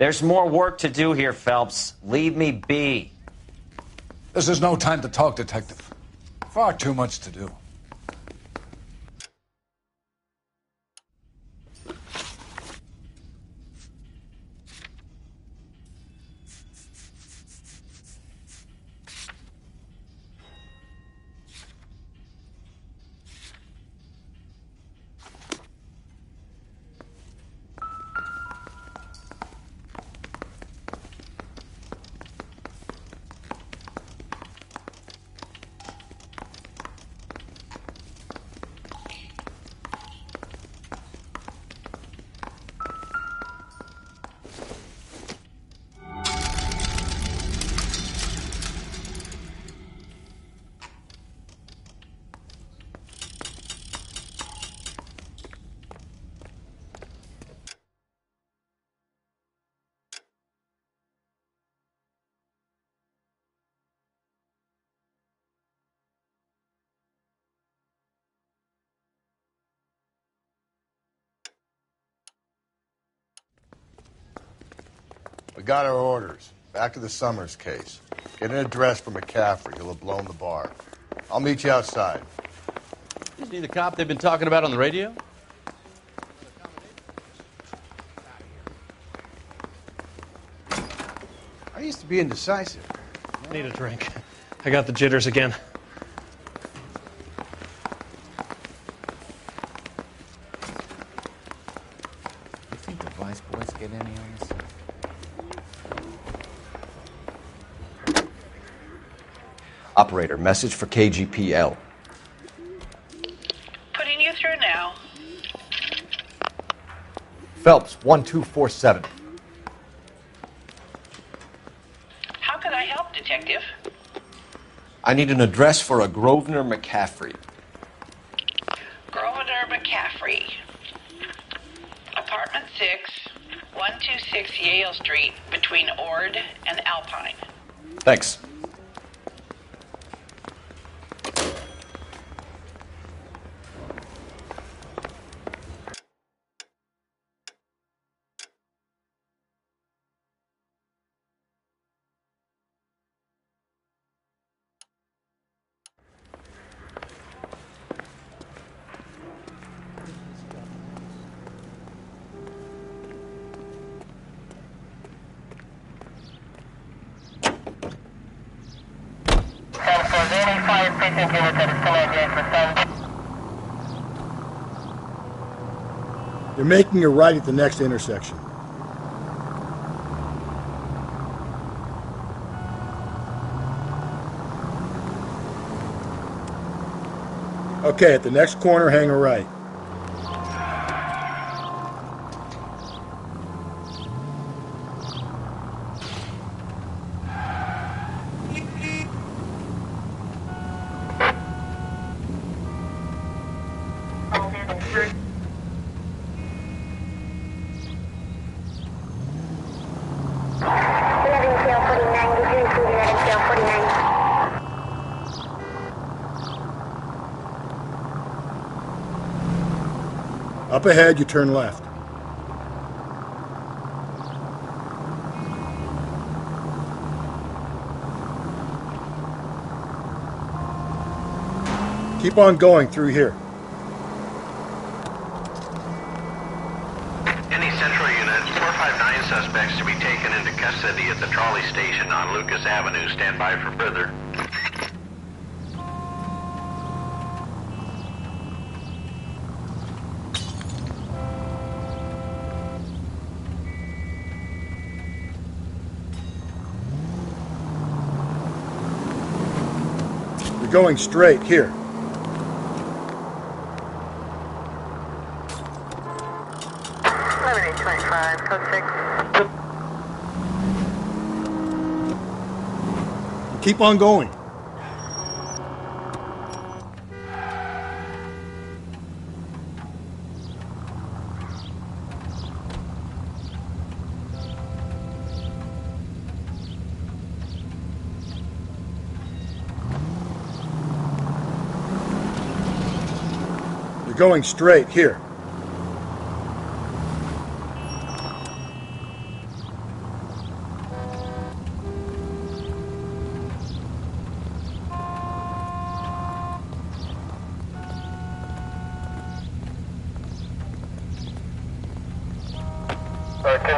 There's more work to do here, Phelps. Leave me be. This is no time to talk, Detective. Far too much to do. We got our orders. Back to the Summers case. Get an address for McCaffrey. He'll have blown the bar. I'll meet you outside. Isn't he the cop they've been talking about on the radio? I used to be indecisive. Need a drink. I got the jitters again. You think the Vice boys get any on this? Operator, message for KGPL. Putting you through now. Phelps, 1247. How can I help, Detective? I need an address for a Grosvenor McCaffrey. Grosvenor McCaffrey. Apartment 6, 126 Yale Street, between Ord and Alpine. Thanks. You're making a right at the next intersection. Okay, at the next corner, hang a right. Up ahead, you turn left. Keep on going through here. Any Central unit, 459 suspects to be taken into custody at the trolley station on Lucas Avenue. Stand by for further. Going straight here. Keep on going. Going straight here.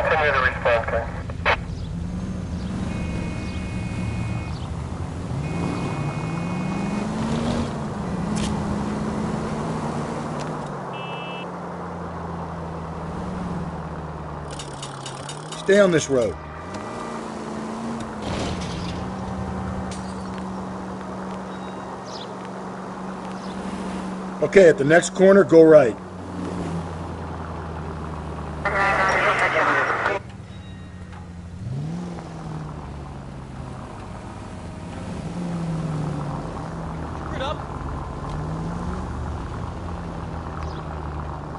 continue to respond, sir. Stay on this road. Okay, at the next corner, go right.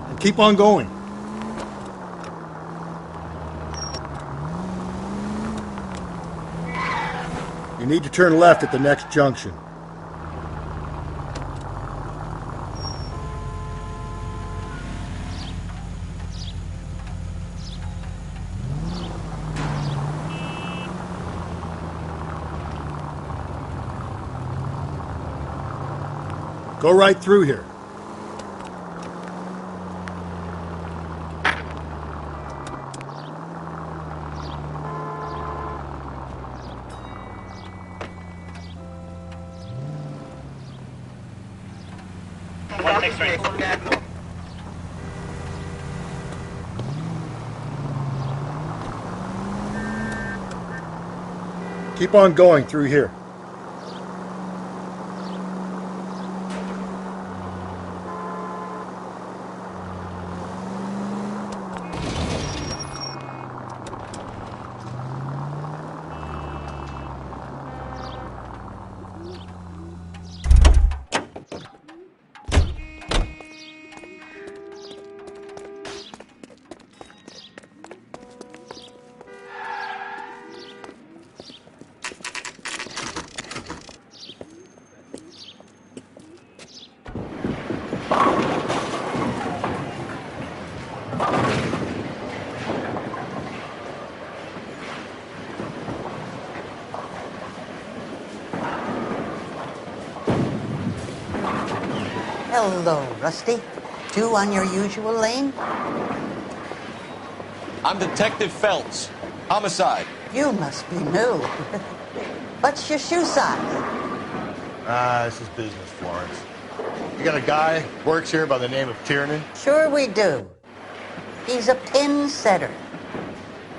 And keep on going. You need to turn left at the next junction. Go right through here. Keep on going through here. Hello, Rusty. Two on your usual lane? I'm Detective Phelps. Homicide. You must be new. What's your shoe size? This is business, Florence. You got a guy who works here by the name of Tiernan? Sure we do. He's a pin setter.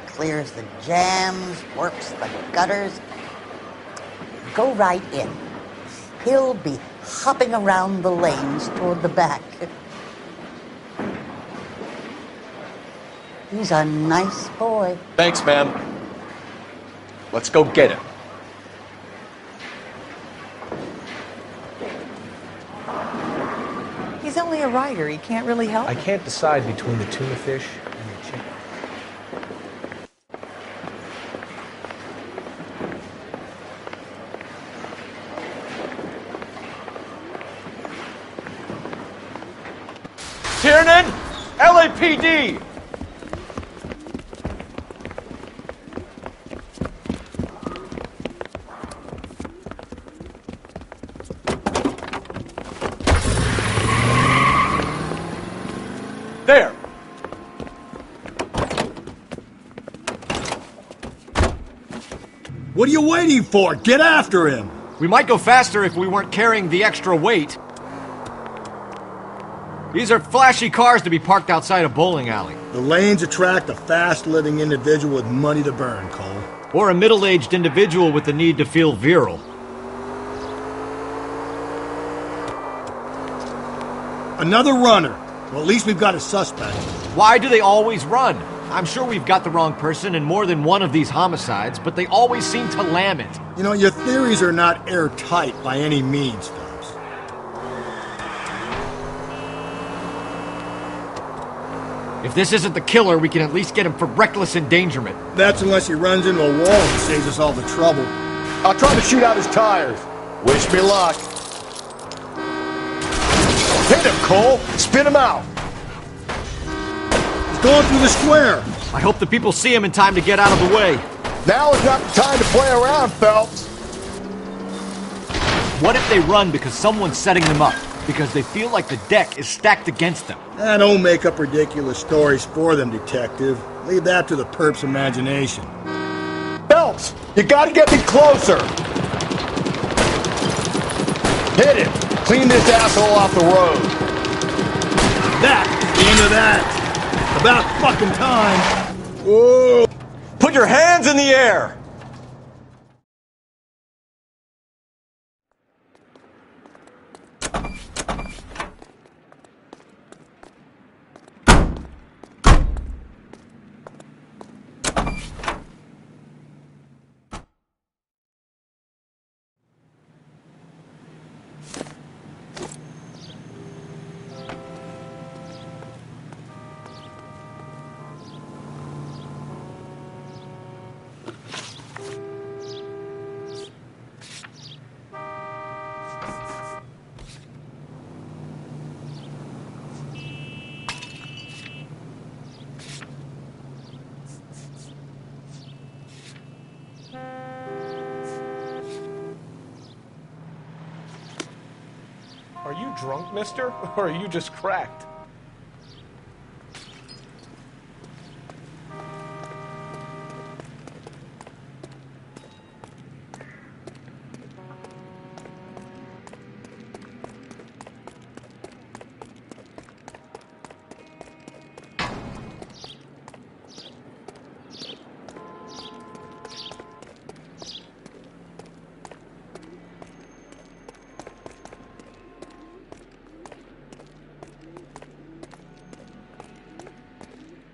Clears the jams, works the gutters. Go right in. He'll be hopping around the lanes toward the back. He's a nice boy. Thanks, ma'am. Let's go get him. He's only a writer. He can't really help. I can't decide between the tuna fish and the chicken. Tiernan! LAPD! There! What are you waiting for? Get after him! We might go faster if we weren't carrying the extra weight. These are flashy cars to be parked outside a bowling alley. The lanes attract a fast-living individual with money to burn, Cole. Or a middle-aged individual with the need to feel virile. Another runner. Well, at least we've got a suspect. Why do they always run? I'm sure we've got the wrong person in more than one of these homicides, but they always seem to lam it. You know, your theories are not airtight by any means, Phelps. If this isn't the killer, we can at least get him for reckless endangerment. That's unless he runs into a wall and saves us all the trouble. I'll try to shoot out his tires. Wish me luck. Hit him, Cole! Spin him out! He's going through the square. I hope the people see him in time to get out of the way. Now is not the time to play around, Phelps. What if they run because someone's setting them up? Because they feel like the deck is stacked against them? Don't make up ridiculous stories for them, Detective. Leave that to the perp's imagination. Phelps, you gotta get me closer! Hit him! Clean this asshole off the road! That's the end of that! About fucking time! Whoa! Put your hands in the air! Are you drunk, mister? Or are you just cracked?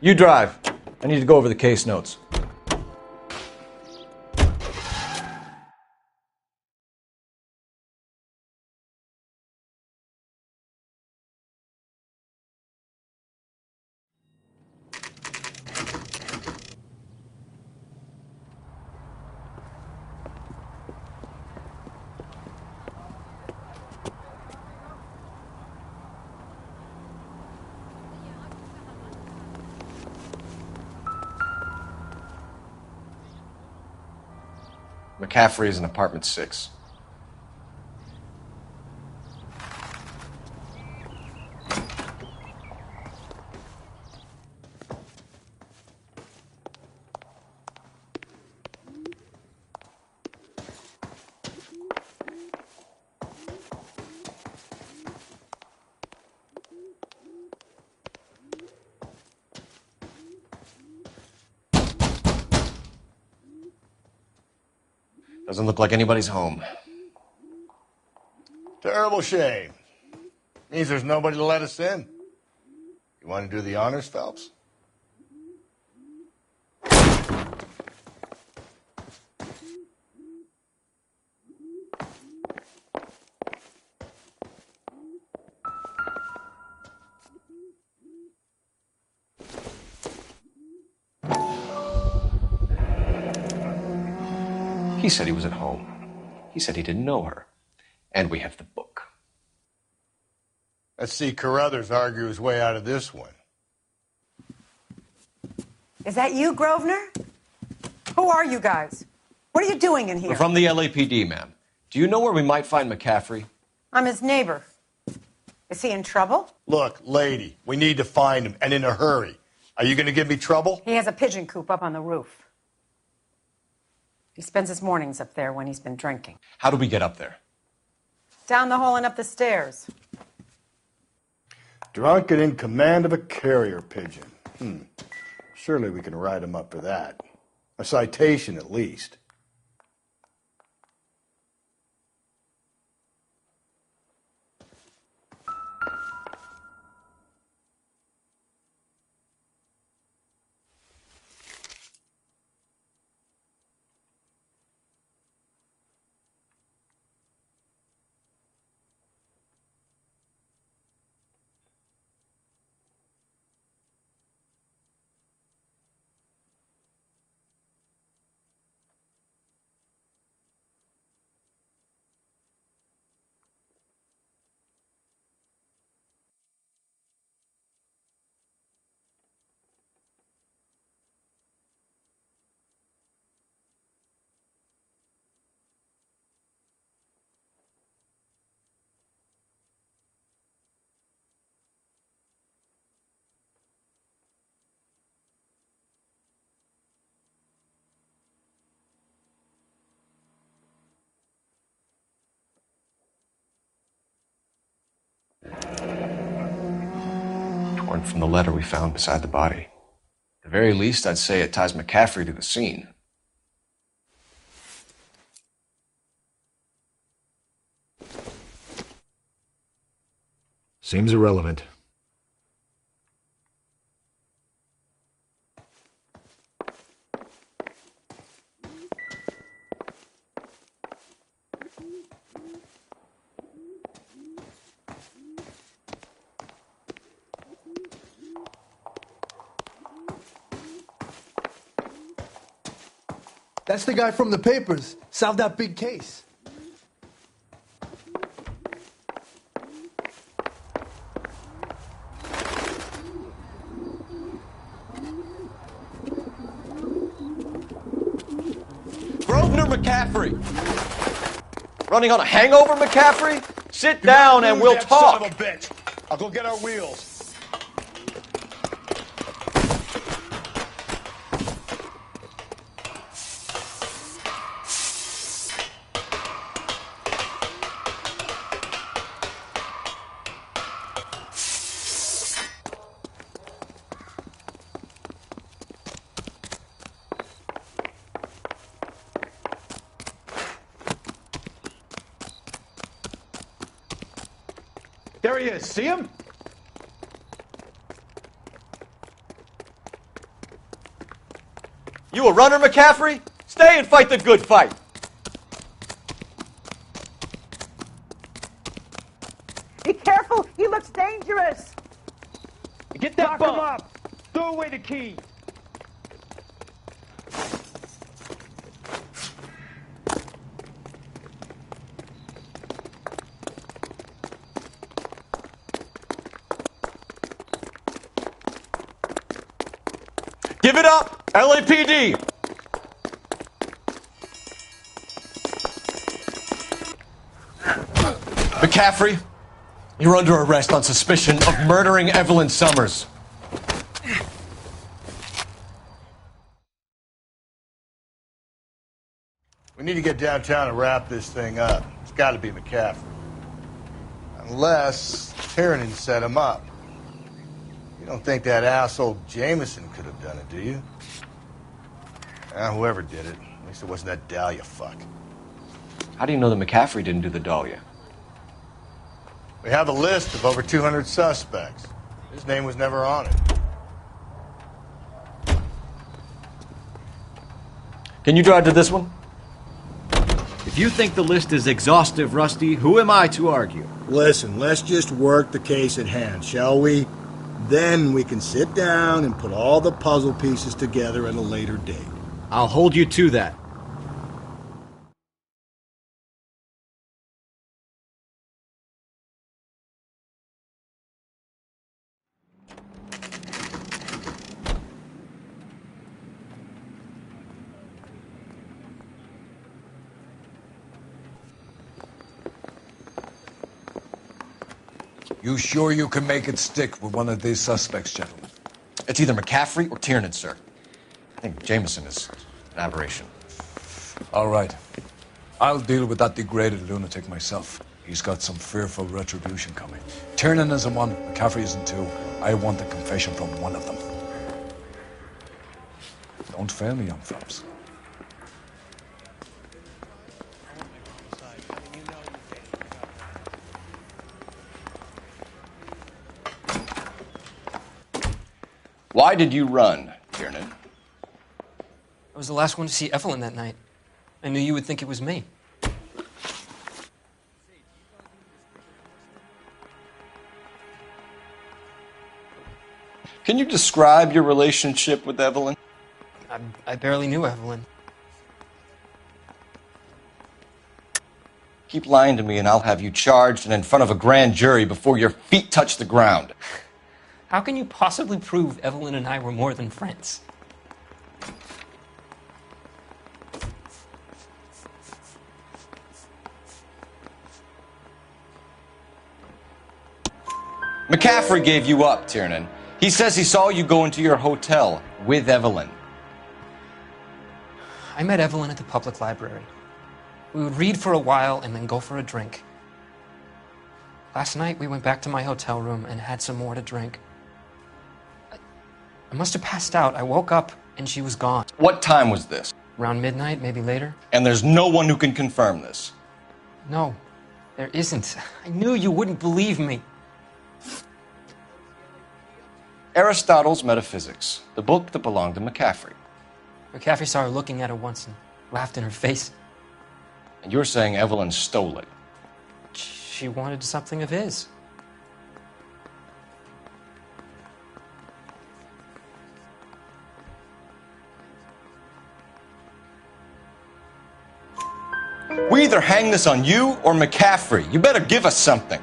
You drive. I need to go over the case notes. McCaffrey is in apartment 6. Doesn't look like anybody's home. Terrible shame. Means there's nobody to let us in. You want to do the honors, Phelps? He said he was at home. He said he didn't know her. And we have the book. Let's see Carruthers argue his way out of this one. Is that you, Grosvenor? Who are you guys? What are you doing in here? We're from the LAPD, ma'am. Do you know where we might find McCaffrey? I'm his neighbor. Is he in trouble? Look, lady, we need to find him, and in a hurry. Are you going to give me trouble? He has a pigeon coop up on the roof. He spends his mornings up there when he's been drinking. How do we get up there? Down the hall and up the stairs. Drunk and in command of a carrier pigeon. Surely we can write him up for that. A citation, at least. torn from the letter we found beside the body. At the very least, I'd say it ties McCaffrey to the scene. Seems irrelevant. That's the guy from the papers. Solved that big case. Grosvenor McCaffrey! Running on a hangover, McCaffrey? Sit down and we'll talk! Son of a bitch. I'll go get our wheels. There he is. See him? You a runner, McCaffrey? Stay and fight the good fight. Be careful! He looks dangerous! Get that Lock bump. him up! Throw away the key. Give it up, LAPD! McCaffrey, you're under arrest on suspicion of murdering Evelyn Summers. We need to get downtown and wrap this thing up. It's got to be McCaffrey. Unless Tiernan set him up. You don't think that asshole Jameson could have done it, do you? Whoever did it. At least it wasn't that Dahlia fuck. How do you know that McCaffrey didn't do the Dahlia? We have a list of over 200 suspects. His name was never on it. Can you drive to this one? If you think the list is exhaustive, Rusty, who am I to argue? Listen, let's just work the case at hand, shall we? Then we can sit down and put all the puzzle pieces together at a later date. I'll hold you to that. You sure you can make it stick with one of these suspects, gentlemen? It's either McCaffrey or Tiernan, sir. I think Jameson is an aberration. All right. I'll deal with that degraded lunatic myself. He's got some fearful retribution coming. Tiernan isn't one, McCaffrey isn't two. I want a confession from one of them. Don't fail me, young Phelps. Why did you run, Tiernan? I was the last one to see Evelyn that night. I knew you would think it was me. Can you describe your relationship with Evelyn? I barely knew Evelyn. Keep lying to me and I'll have you charged and in front of a grand jury before your feet touch the ground. How can you possibly prove Evelyn and I were more than friends? McCaffrey gave you up, Tiernan. He says he saw you go into your hotel with Evelyn. I met Evelyn at the public library. We would read for a while and then go for a drink. Last night, we went back to my hotel room and had some more to drink. I must have passed out. I woke up and she was gone. What time was this? Around midnight, maybe later. And there's no one who can confirm this? No, there isn't. I knew you wouldn't believe me. Aristotle's Metaphysics, the book that belonged to McCaffrey. McCaffrey saw her looking at her once and laughed in her face. And you're saying Evelyn stole it? She wanted something of his. We either hang this on you or McCaffrey. You better give us something.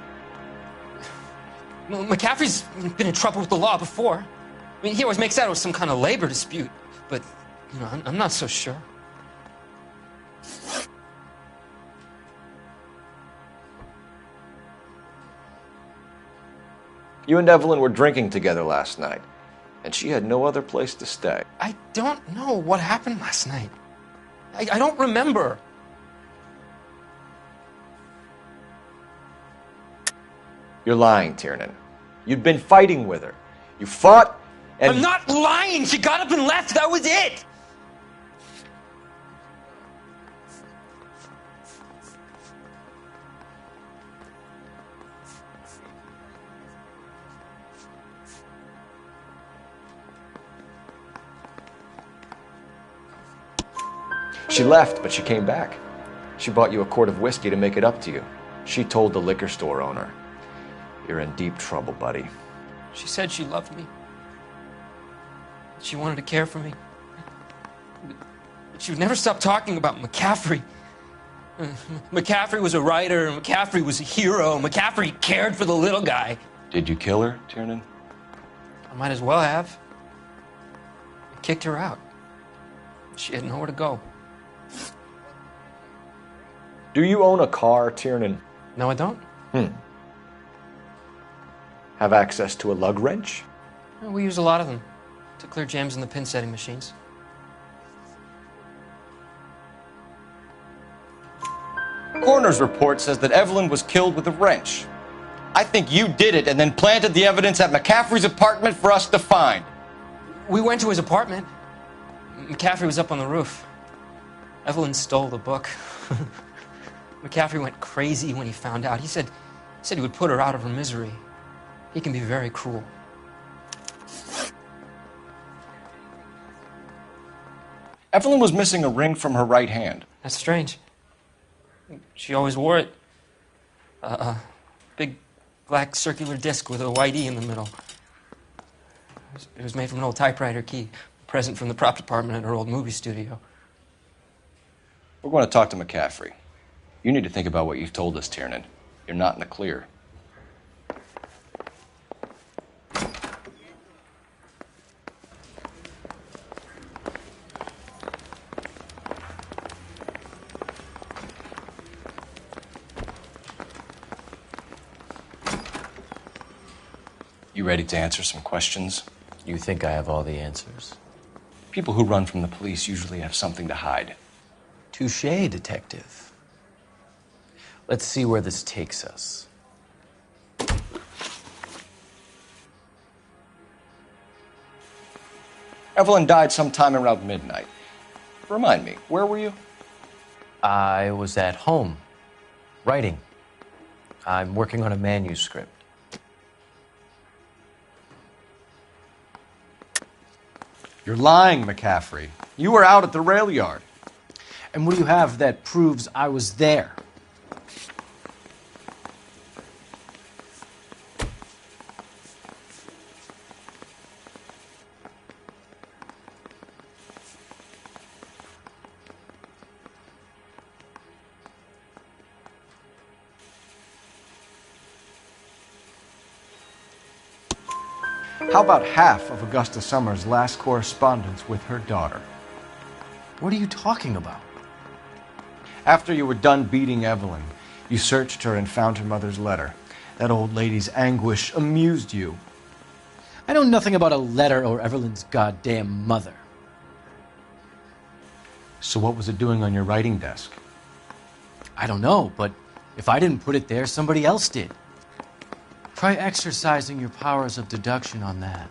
Well, McCaffrey's been in trouble with the law before. I mean, he always makes out it was some kind of labor dispute. But, you know, I'm not so sure. You and Evelyn were drinking together last night, and she had no other place to stay. I don't know what happened last night. I don't remember. You're lying, Tiernan. You'd been fighting with her. You fought, and... I'm not lying! She got up and left! That was it! She left, but she came back. She bought you a quart of whiskey to make it up to you. She told the liquor store owner. You're in deep trouble, buddy. She said she loved me. She wanted to care for me. But she would never stop talking about McCaffrey. McCaffrey was a writer, McCaffrey was a hero, McCaffrey cared for the little guy. Did you kill her, Tiernan? I might as well have. I kicked her out. She had nowhere to go. Do you own a car, Tiernan? No, I don't. Have access to a lug wrench? We use a lot of them to clear jams in the pin setting machines. Coroner's report says that Evelyn was killed with a wrench. I think you did it and then planted the evidence at McCaffrey's apartment for us to find. We went to his apartment. McCaffrey was up on the roof. Evelyn stole the book. McCaffrey went crazy when he found out. He said he would put her out of her misery. He can be very cruel. Evelyn was missing a ring from her right hand. That's strange. She always wore it. A big black circular disc with a white E in the middle. It was made from an old typewriter key, a present from the prop department at her old movie studio. We're going to talk to McCaffrey. You need to think about what you've told us, Tiernan. You're not in the clear. You ready to answer some questions? You think I have all the answers? People who run from the police usually have something to hide. Touché, detective. Let's see where this takes us. Evelyn died sometime around midnight. Remind me, where were you? I was at home, writing. I'm working on a manuscript. You're lying, McCaffrey. You were out at the rail yard. And what do you have that proves I was there? How about half of Augusta Summers' last correspondence with her daughter? What are you talking about? After you were done beating Evelyn, you searched her and found her mother's letter. That old lady's anguish amused you. I know nothing about a letter or Evelyn's goddamn mother. So what was it doing on your writing desk? I don't know, but if I didn't put it there, somebody else did. Try exercising your powers of deduction on that.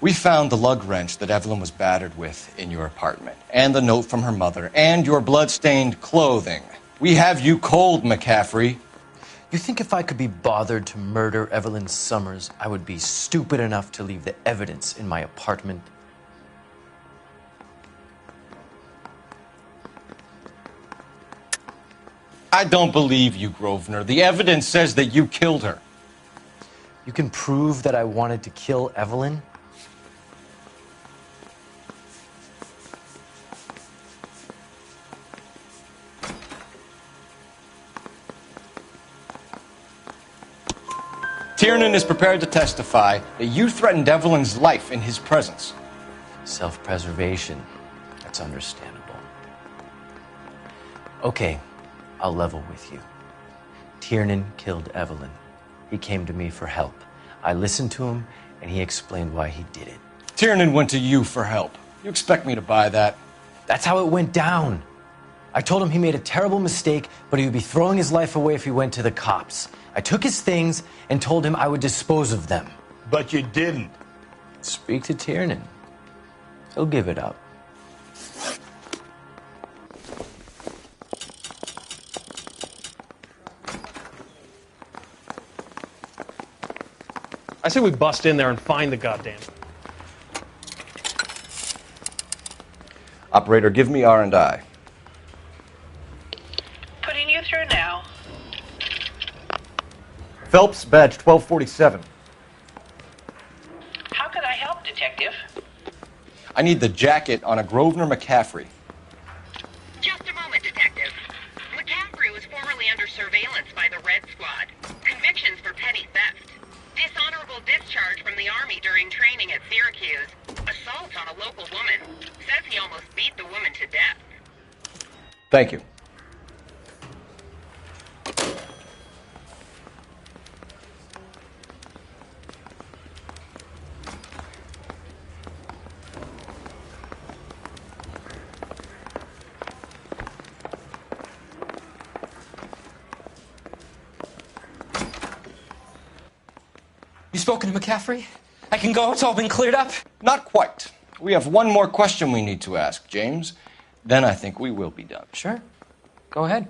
We found the lug wrench that Evelyn was battered with in your apartment, and the note from her mother, and your blood-stained clothing. We have you cold, McCaffrey. You think if I could be bothered to murder Evelyn Summers, I would be stupid enough to leave the evidence in my apartment? I don't believe you, Grosvenor. The evidence says that you killed her. You can prove that I wanted to kill Evelyn? Tiernan is prepared to testify that you threatened Evelyn's life in his presence. Self-preservation. That's understandable. Okay, I'll level with you. Tiernan killed Evelyn. He came to me for help. I listened to him, and he explained why he did it. Tiernan went to you for help. You expect me to buy that? That's how it went down. I told him he made a terrible mistake, but he would be throwing his life away if he went to the cops. I took his things and told him I would dispose of them. But you didn't. Speak to Tiernan. He'll give it up. I say we bust in there and find the goddamn. Operator, give me R&I. Putting you through now. Phelps, badge 1247. How can I help, Detective? I need the jacket on a Grosvenor McCaffrey. Just a moment, Detective. McCaffrey was formerly under surveillance by the Red Squad. Convictions for petty theft. Dishonorable discharge from the Army during training at Syracuse. Assault on a local woman. Says he almost beat the woman to death. Thank you. You spoken to McCaffrey? I can go? It's all been cleared up? Not quite. We have one more question we need to ask, James. Then I think we will be done. Sure. Go ahead.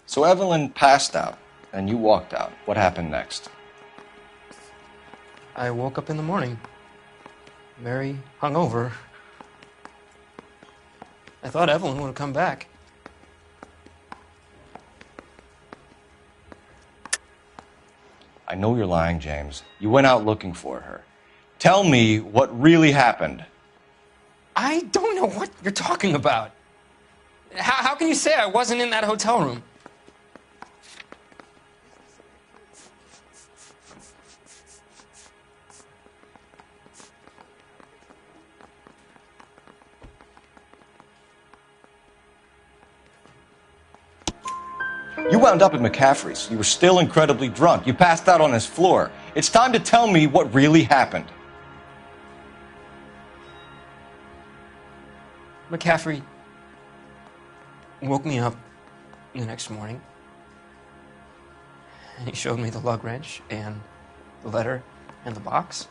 So Evelyn passed out, and you walked out. What happened next? I woke up in the morning. Very hungover. I thought Evelyn would have come back. I know you're lying, James. You went out looking for her. Tell me what really happened. I don't know what you're talking about. How can you say I wasn't in that hotel room? You wound up at McCaffrey's. You were still incredibly drunk. You passed out on his floor. It's time to tell me what really happened. McCaffrey woke me up the next morning, and he showed me the lug wrench and the letter and the box,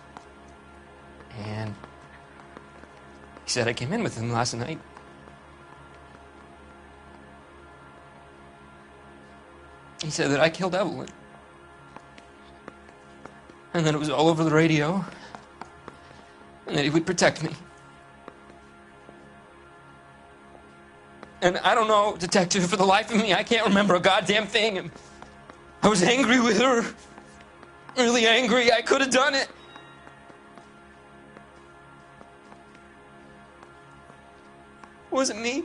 and he said I came in with him last night. He said that I killed Evelyn, and that it was all over the radio, and that he would protect me. And I don't know, Detective, for the life of me, I can't remember a goddamn thing. And I was angry with her. Really angry. I could have done it. Was it me?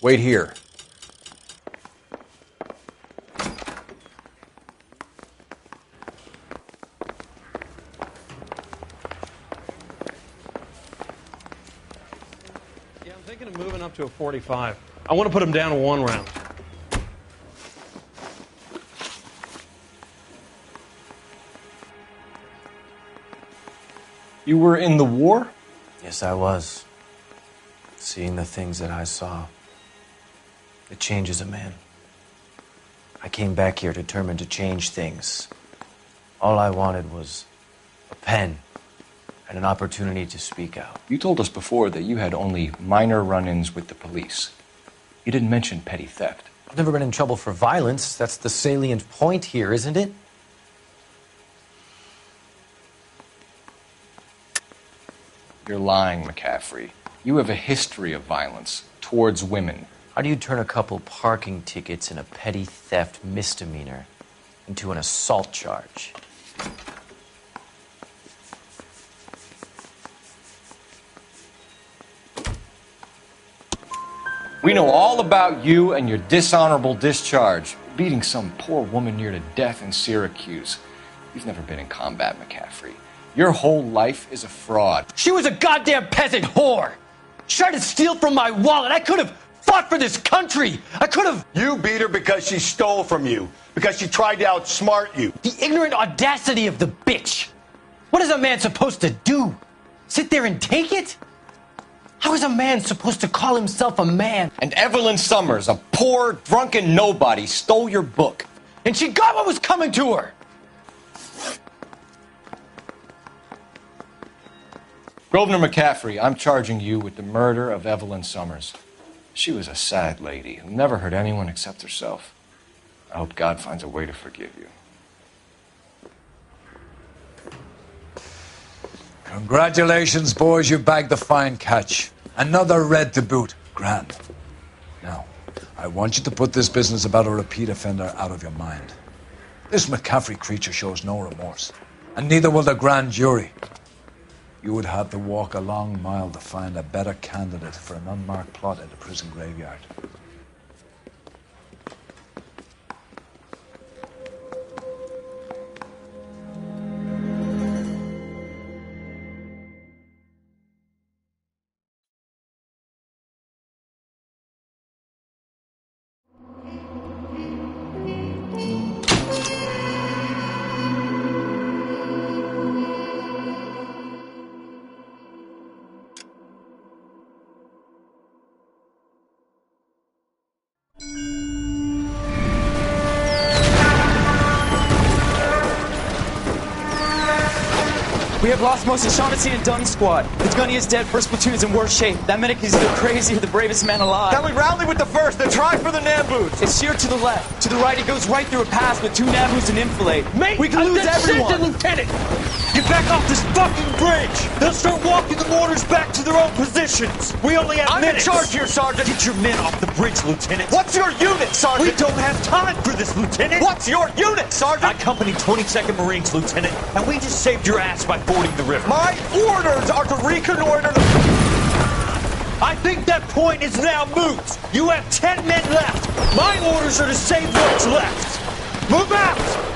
Wait here. Yeah, I'm thinking of moving up to a 45. I want to put him down to 1 round. You were in the war? Yes, I was. Seeing the things that I saw. It changes a man. I came back here determined to change things. All I wanted was a pen and an opportunity to speak out. You told us before that you had only minor run-ins with the police. You didn't mention petty theft. I've never been in trouble for violence. That's the salient point here, isn't it? You're lying, McCaffrey. You have a history of violence towards women. How do you turn a couple parking tickets and a petty theft misdemeanor into an assault charge? We know all about you and your dishonorable discharge, beating some poor woman near to death in Syracuse. You've never been in combat, McCaffrey. Your whole life is a fraud. She was a goddamn peasant whore! She tried to steal from my wallet. I could have fought for this country. I could have... You beat her because she stole from you. Because she tried to outsmart you. The ignorant audacity of the bitch. What is a man supposed to do? Sit there and take it? How is a man supposed to call himself a man? And Evelyn Summers, a poor, drunken nobody, stole your book. And she got what was coming to her. Grosvenor McCaffrey, I'm charging you with the murder of Evelyn Summers. She was a sad lady who never hurt anyone except herself. I hope God finds a way to forgive you. Congratulations, boys. You bagged the fine catch. Another red to boot. Grand. Now, I want you to put this business about a repeat offender out of your mind. This McCaffrey creature shows no remorse. And neither will the grand jury. You would have to walk a long mile to find a better candidate for an unmarked plot in the prison graveyard. We have lost most of Shaughnessy and Dunn's squad. The gunny is dead, first platoon is in worse shape. That medic is either crazy or the bravest man alive. Then we rally with the first and try for the Namboots. It's sheer to the left. To the right, it goes right through a pass with 2 Namboots and enfilade. Mate, we can lose everyone. Lieutenant! Get back off this fucking bridge! They'll start walking the mortars back to their own positions! We only have minutes! I'm in charge here, Sergeant! Get your men off the bridge, Lieutenant! What's your unit, Sergeant? We don't have time for this, Lieutenant! What's your unit, Sergeant? I company 22nd Marines, Lieutenant, and we just saved your ass by fording the river. My orders are to reconnoiter the... I think that point is now moot! You have 10 men left! My orders are to save what's left! Move out!